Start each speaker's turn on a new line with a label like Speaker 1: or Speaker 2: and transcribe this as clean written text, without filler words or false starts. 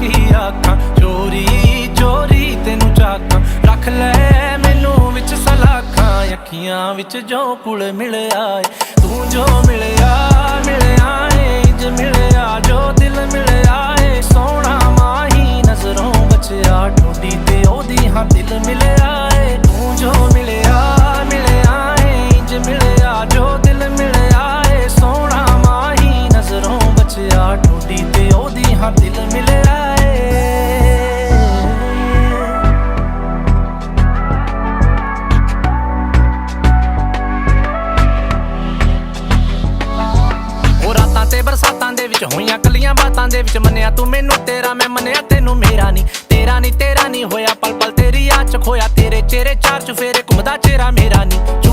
Speaker 1: की आखां चोरी चोरी तेनू चाकां रख लै मैनू विच सलाखां अखियां विच जो पुल मिलया तू जो मिलया मिलया इंज मिलया जो दिल मिलया सोना माही नजरों बचया ठोडी ते ओदी हां दिल मिलया तू जो मिलया मिलया इंज मिलया जो दिल मिलया सोना माही नजरों बचया ठोडी ते ओदी हां दिल मिलया बरसातां दे विच होईयां कलियां बातां दे विच मन्निया तू मैनू तेरा मैं मन्निया तेनू मेरा नी तेरा नी होया पल पल तेरी याद च खोया तेरे चेहरे चार चुफेरे घुमदा चेहरा मेरा नी